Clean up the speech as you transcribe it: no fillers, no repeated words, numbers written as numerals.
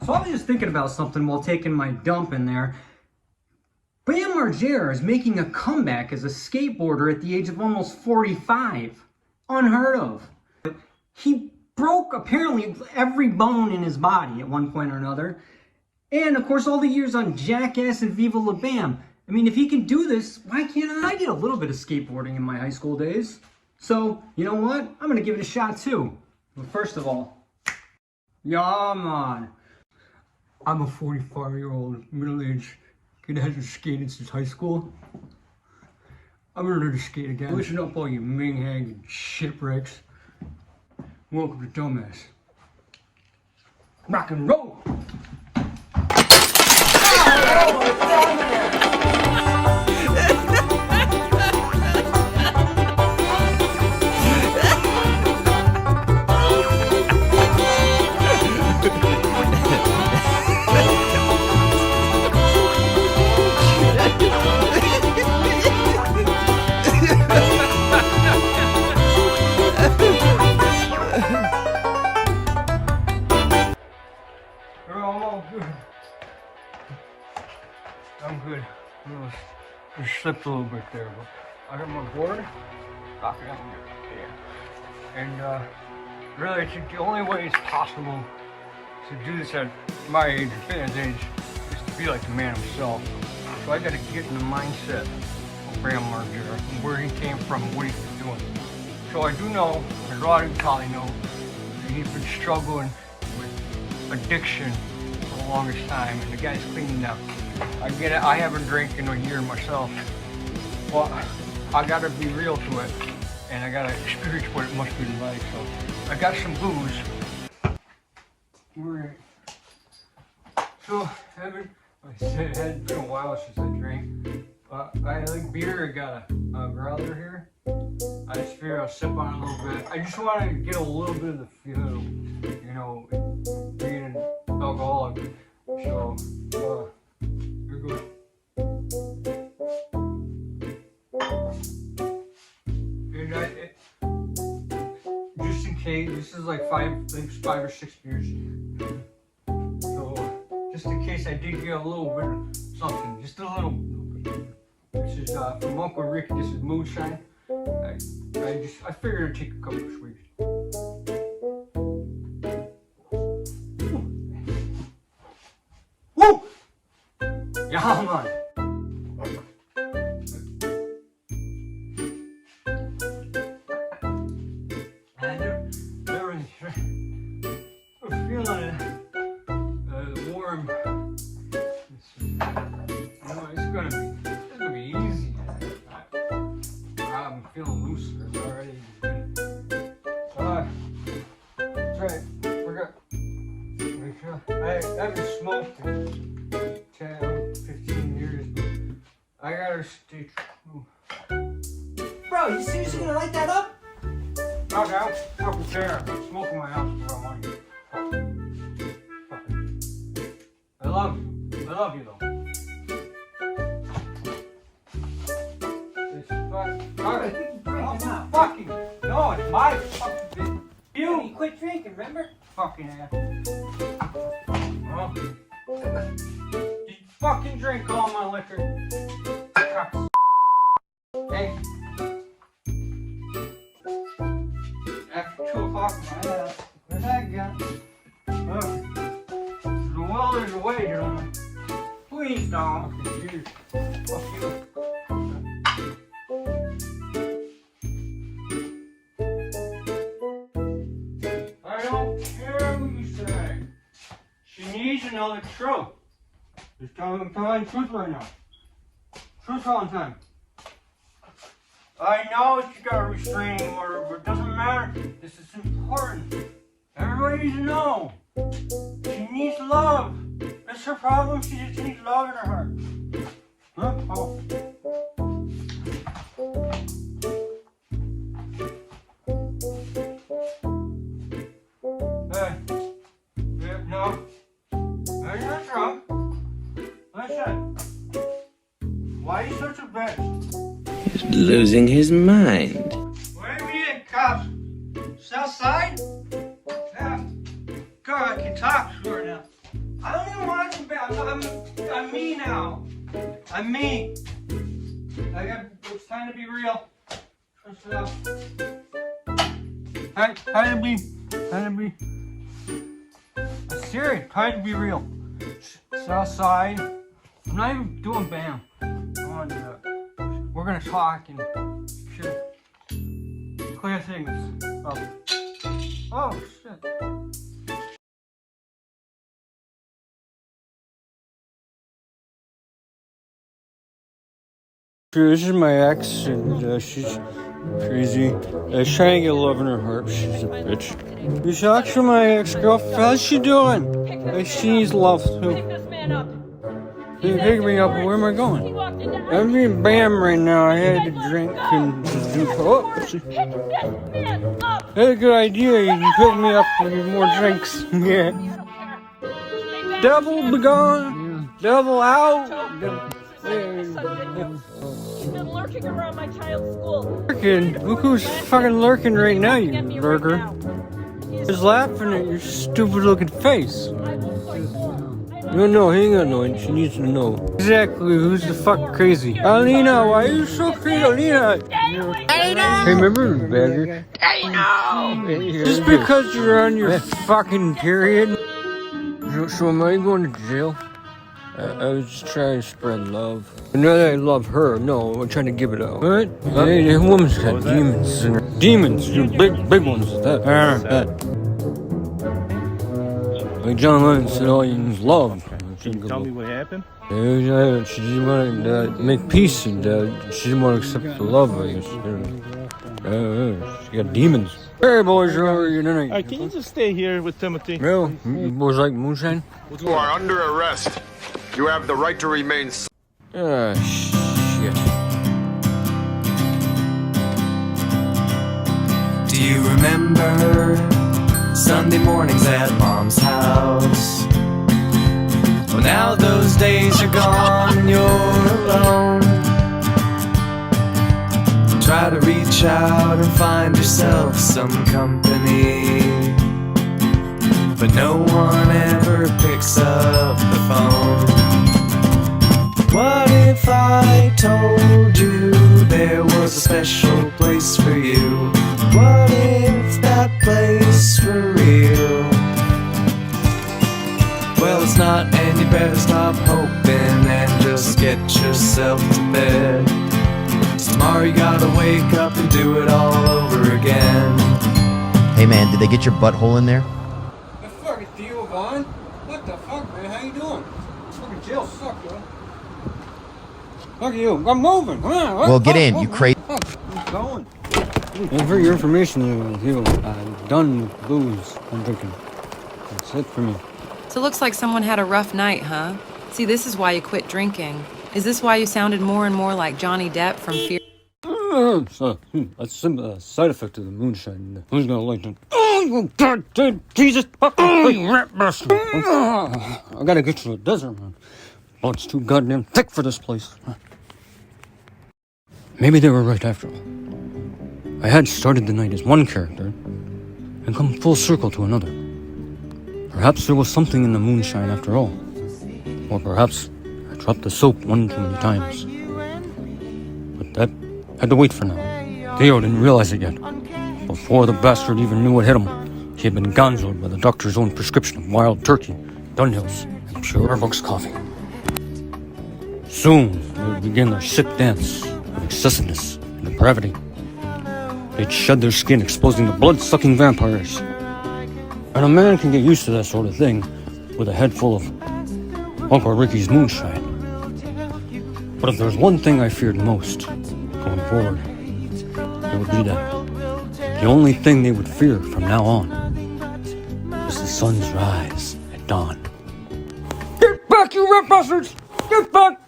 So I was just thinking about something while taking my dump in there. Bam Margera is making a comeback as a skateboarder at the age of almost 45. Unheard of. He broke apparently every bone in his body at one point or another. And of course all the years on Jackass and Viva La Bam. I mean, if he can do this, why can't I? I did a little bit of skateboarding in my high school days. So, you know what? I'm going to give it a shot too. But first of all, yeah, man. I'm a 45-year-old middle-aged kid that hasn't skated since high school. I'm gonna learn to skate again. Listen up, all you ming-hag and shipwrecks. Welcome to Dumbass. Rock and roll! I'm good. I just slipped a little bit there, but I got my board. Rocking up here. And really, the only way it's possible to do this at my age, fitness age, is to be like the man himself. So I got to get in the mindset of Bam Margera, where he came from, what he's been doing. So I do know, as a lot of you probably know, that he's been struggling with addiction for the longest time, and the guy's cleaning now. I get it, I haven't drank in a year myself, but I gotta be real to it, and I gotta experience what it must be like, so I got some booze. Alright. So, like I said, it had been a while since I drank. I like beer, I got a growler here. I just figured I'll sip on it a little bit. I just wanted to get a little bit of the feel, you know, being an alcoholic. So, here goes. And just in case, this is like five or six beers. So, just in case I did get a little bit of something, just a little bit. This is from Uncle Rick. This is moonshine. I figured I'd take a couple of sweets. Woo! Yeah, man. I'm feeling warm. It's gonna be easy. I'm feeling loose already. That's right. I haven't smoked in 10, 15 years, but I gotta stay true. Bro, you seriously gonna light that up? Okay, I'm fucking there. I'm smoking my house for money. I love you. I love you though. Fucking no, it's my fucking You quit drinking, remember? fucking ass. Well, you fucking drink all my liquor. Hey. After 2 o'clock in my house, where's that gun? The well is away, gentlemen. Please don't. Cheers. Fuck you. She needs another truth. Just I'm telling the truth right now. Truth all the time. I know she got a restraining order, but it doesn't matter. This is important. Everybody needs to know. She needs love. That's her problem. She just needs love in her heart. Huh? Oh. Hey. Yeah, no. You're not drunk. Listen. Why are you such a bitch? He's losing his mind. Where are you at, cops? South side? Yeah. God, I can talk to her now. I'm me now. I'm me. It's time to be real. Time to be. I'm serious. Time to be real. It's outside. I'm not even doing bam. We're gonna talk and shit. Clear things up. Oh shit. This is my ex, and she's crazy. She's trying to get love in her heart. She's a bitch. She's actually my ex-girlfriend. How's she doing? She needs love too. Pick this man up. You pick me up. Where am I going? I'm being bam right now. I had to drink and just do. Oh, Pick this man up. that's a good idea. You can pick me up with more drinks. Yeah. Devil be gone. Devil out. He's been lurking around my child's school. Lurking? Look who's fucking lurking right now, you lurker. He's laughing at your stupid looking face. No, he ain't gonna know it. She needs to know. Exactly, who's the fuck crazy? Alina, why are you so crazy, Alina? Hey, remember the bagger? Just because you're on your fucking period. So am I going to jail? I was just trying to spread love. Now that I love her, no, I'm trying to give it out. What? Hey, that woman's got demons in her. Demons, you big ones. That. Like John Lennon said, all you need is love. Can you tell me what happened? She didn't want to make peace, and she didn't want to accept the love, I guess. She got demons. Hey, boys, how are you tonight? Alright, can you just stay here with Timothy? Well, you boys like moonshine? You are under arrest. You have the right to remain silent. Shit. Do you remember Sunday mornings at Mom's house? Well, now those days are gone and you're alone. Try to reach out and find yourself some company, but no one ever picks up the phone. What if I told you there was a special place for you? What if that place were real? Well, it's not, and you better stop hoping and just get yourself to bed. Tomorrow you gotta wake up and do it all over again. Hey man, did they get your butthole in there? The fuck is Theo Vaughn? What the fuck, man? How you doing? Fucking jail suck, yo. Fuck you. I'm moving. Well, get in, you crazy. I'm going. And for your information, I'm done with booze. I'm drinking. That's it for me. So it looks like someone had a rough night, huh? See, this is why you quit drinking. Is this why you sounded more and more like Johnny Depp from Fear? That's a side effect of the moonshine. Who's gonna like that? Oh, God, Jesus fucking rat bastard. I gotta get to the desert, man. Blood's too goddamn thick for this place. Maybe they were right after all. I had started the night as one character and come full circle to another. Perhaps there was something in the moonshine after all. Or perhaps I dropped the soap one too many times. But that had to wait for now. Theo didn't realize it yet. Before the bastard even knew what hit him, he had been gonzoed by the doctor's own prescription of wild turkey, Dunhills, and pure Bucks coffee. Soon they would begin their sick dance of excessiveness and depravity. They'd shed their skin, exposing the blood-sucking vampires. And a man can get used to that sort of thing with a head full of Uncle Ricky's moonshine. But if there's one thing I feared most going forward, it would be that the only thing they would fear from now on is the sun's rise at dawn. Get back, you rat bastards! Get back!